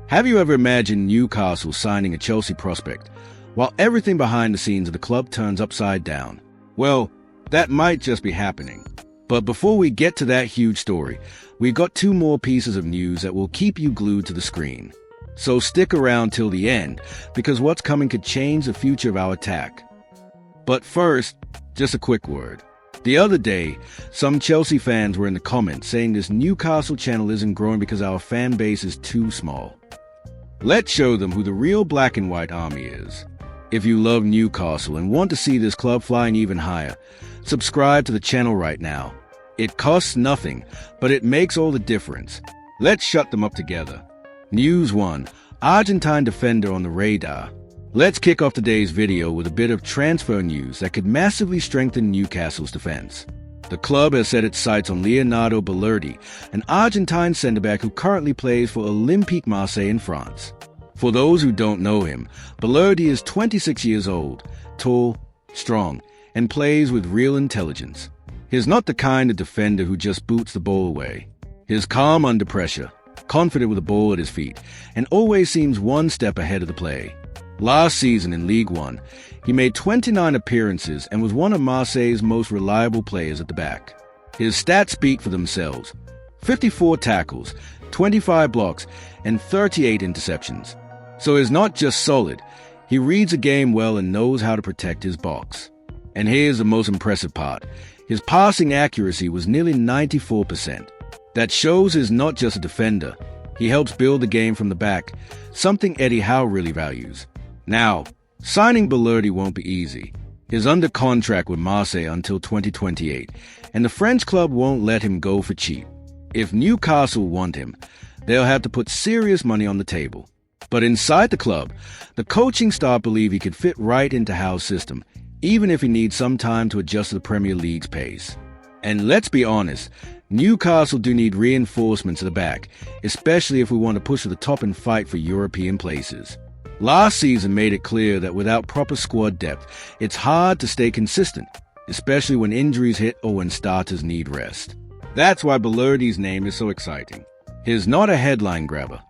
Have you ever imagined Newcastle signing a Chelsea prospect, while everything behind the scenes of the club turns upside down? Well, that might just be happening. But before we get to that huge story, we've got two more pieces of news that will keep you glued to the screen. So stick around till the end, because what's coming could change the future of our attack. But first, just a quick word. The other day, some Chelsea fans were in the comments saying this Newcastle channel isn't growing because our fan base is too small. Let's show them who the real black and white army is. If you love Newcastle and want to see this club flying even higher, subscribe to the channel right now. It costs nothing, but it makes all the difference. Let's shut them up together. News 1. Argentine defender on the radar. Let's kick off today's video with a bit of transfer news that could massively strengthen Newcastle's defense. The club has set its sights on Leonardo Balerdi, an Argentine centre-back who currently plays for Olympique Marseille in France. For those who don't know him, Balerdi is 26 years old, tall, strong, and plays with real intelligence. He's not the kind of defender who just boots the ball away. He's calm under pressure, confident with the ball at his feet, and always seems one step ahead of the play. Last season in League One, he made 29 appearances and was one of Marseille's most reliable players at the back. His stats speak for themselves: 54 tackles, 25 blocks, and 38 interceptions. So he's not just solid, he reads the game well and knows how to protect his box. And here's the most impressive part: his passing accuracy was nearly 94%. That shows he's not just a defender, he helps build the game from the back, something Eddie Howe really values. Now, signing Balerdi won't be easy. He's under contract with Marseille until 2028, and the French club won't let him go for cheap. If Newcastle want him, they'll have to put serious money on the table. But inside the club, the coaching staff believe he could fit right into Howe's system, even if he needs some time to adjust to the Premier League's pace. And let's be honest, Newcastle do need reinforcements at the back, especially if we want to push to the top and fight for European places. Last season made it clear that without proper squad depth, it's hard to stay consistent, especially when injuries hit or when starters need rest. That's why Balerdi's name is so exciting. He's not a headline grabber,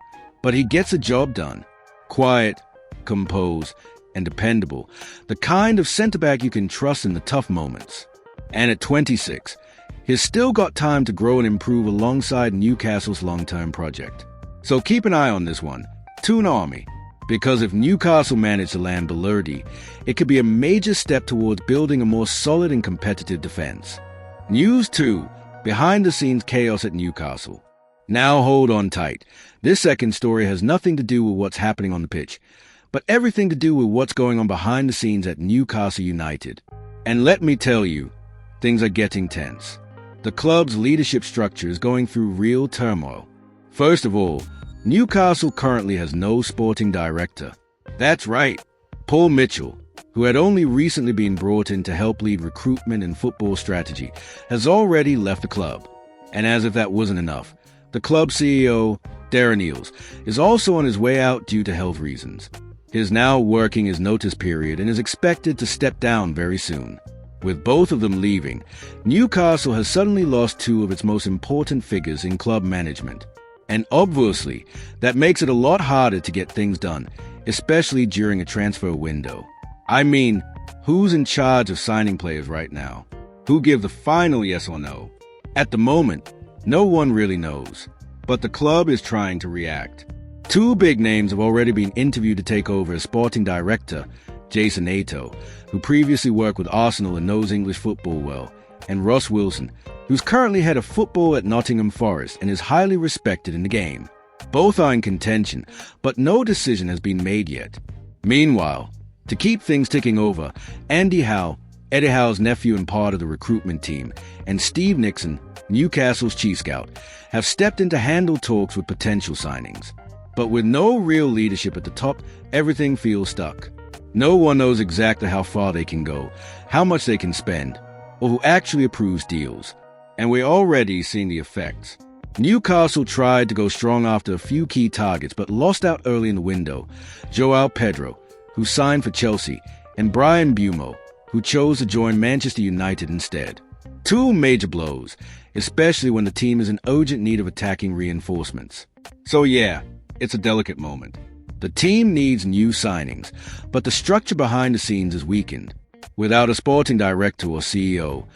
but he gets the job done. Quiet, composed, and dependable, the kind of centre-back you can trust in the tough moments. And at 26, he's still got time to grow and improve alongside Newcastle's long-term project. So keep an eye on this one, Toon Army. Because if Newcastle managed to land Balerdi, it could be a major step towards building a more solid and competitive defense. News 2. Behind-the-scenes chaos at Newcastle. Now hold on tight. This second story has nothing to do with what's happening on the pitch, but everything to do with what's going on behind the scenes at Newcastle United. And let me tell you, things are getting tense. The club's leadership structure is going through real turmoil. First of all, Newcastle currently has no sporting director. That's right, Paul Mitchell, who had only recently been brought in to help lead recruitment and football strategy, has already left the club. And as if that wasn't enough, the club CEO, Darren Eales, is also on his way out due to health reasons. He is now working his notice period and is expected to step down very soon. With both of them leaving, Newcastle has suddenly lost two of its most important figures in club management. And obviously, that makes it a lot harder to get things done, especially during a transfer window. I mean, who's in charge of signing players right now? Who give the final yes or no? At the moment, no one really knows. But the club is trying to react. Two big names have already been interviewed to take over as sporting director: Jason Ato, who previously worked with Arsenal and knows English football well, and Ross Wilson, who's currently head of football at Nottingham Forest and is highly respected in the game. Both are in contention, but no decision has been made yet. Meanwhile, to keep things ticking over, Andy Howe, Eddie Howe's nephew and part of the recruitment team, and Steve Nixon, Newcastle's chief scout, have stepped in to handle talks with potential signings. But with no real leadership at the top, everything feels stuck. No one knows exactly how far they can go, how much they can spend, or who actually approves deals. And we're already seeing the effects. Newcastle tried to go strong after a few key targets, but lost out early in the window. João Pedro, who signed for Chelsea, and Brian Bumo, who chose to join Manchester United instead. Two major blows, especially when the team is in urgent need of attacking reinforcements. So yeah, it's a delicate moment. The team needs new signings, but the structure behind the scenes is weakened. Without a sporting director or CEO,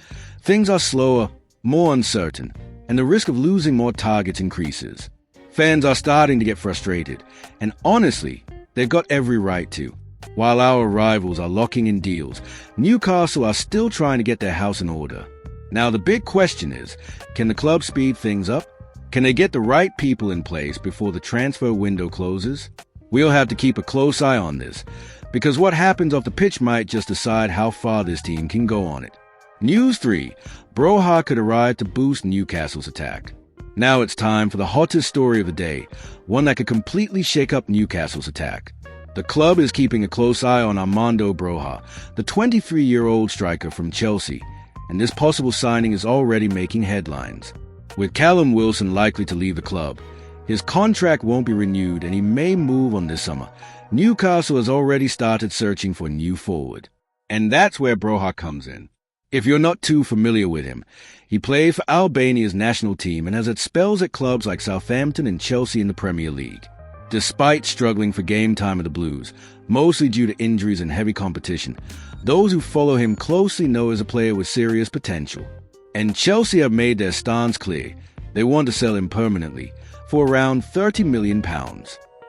things are slower, more uncertain, and the risk of losing more targets increases. Fans are starting to get frustrated, and honestly, they've got every right to. While our rivals are locking in deals, Newcastle are still trying to get their house in order. Now the big question is, can the club speed things up? Can they get the right people in place before the transfer window closes? We'll have to keep a close eye on this, because what happens off the pitch might just decide how far this team can go on it. News 3. Broha could arrive to boost Newcastle's attack. Now it's time for the hottest story of the day, one that could completely shake up Newcastle's attack. The club is keeping a close eye on Armando Broja, the 23-year-old striker from Chelsea, and this possible signing is already making headlines. With Callum Wilson likely to leave the club, his contract won't be renewed and he may move on this summer. Newcastle has already started searching for a new forward. And that's where Broja comes in. If you're not too familiar with him, he played for Albania's national team and has had spells at clubs like Southampton and Chelsea in the Premier League. Despite struggling for game time of the Blues, mostly due to injuries and heavy competition, those who follow him closely know he's a player with serious potential. And Chelsea have made their stance clear. They want to sell him permanently for around £30 million.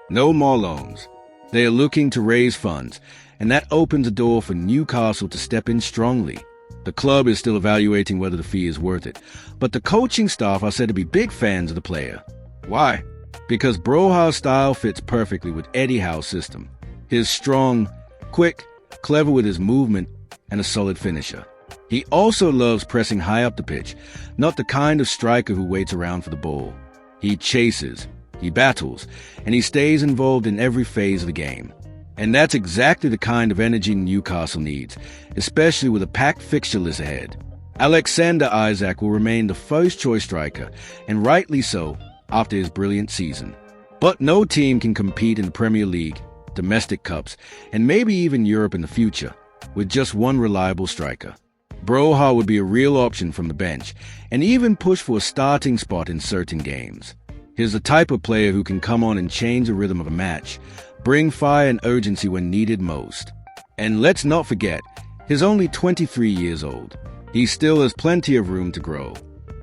No more loans. They are looking to raise funds, and that opens a door for Newcastle to step in strongly. The club is still evaluating whether the fee is worth it, but the coaching staff are said to be big fans of the player. Why? Because Broja's style fits perfectly with Eddie Howe's system. He's strong, quick, clever with his movement, and a solid finisher. He also loves pressing high up the pitch, not the kind of striker who waits around for the ball. He chases, he battles, and he stays involved in every phase of the game. And that's exactly the kind of energy Newcastle needs, especially with a packed fixture list ahead. Alexander Isak will remain the first-choice striker, and rightly so, after his brilliant season. But no team can compete in the Premier League, domestic cups, and maybe even Europe in the future, with just one reliable striker. Broja would be a real option from the bench, and even push for a starting spot in certain games. He's the type of player who can come on and change the rhythm of a match, bring fire and urgency when needed most. And let's not forget, he's only 23 years old. He still has plenty of room to grow.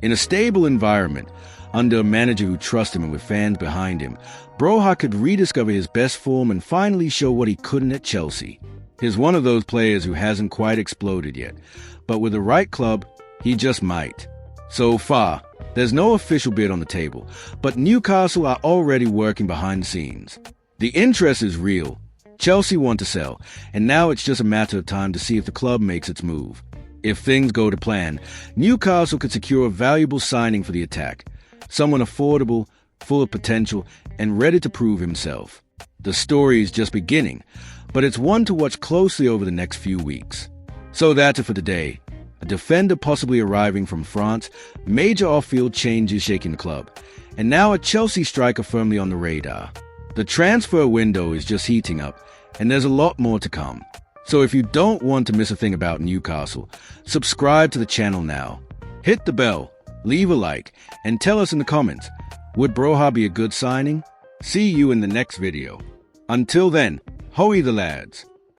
In a stable environment, under a manager who trusts him and with fans behind him, Broja could rediscover his best form and finally show what he couldn't at Chelsea. He's one of those players who hasn't quite exploded yet, but with the right club, he just might. So far, there's no official bid on the table, but Newcastle are already working behind the scenes. The interest is real. Chelsea want to sell, and now it's just a matter of time to see if the club makes its move. If things go to plan, Newcastle could secure a valuable signing for the attack. Someone affordable, full of potential, and ready to prove himself. The story is just beginning, but it's one to watch closely over the next few weeks. So that's it for today. A defender possibly arriving from France, major off-field changes shaking the club, and now a Chelsea striker firmly on the radar. The transfer window is just heating up, and there's a lot more to come. So if you don't want to miss a thing about Newcastle, subscribe to the channel now. Hit the bell, leave a like, and tell us in the comments, would Broja be a good signing? See you in the next video. Until then, hoey the lads.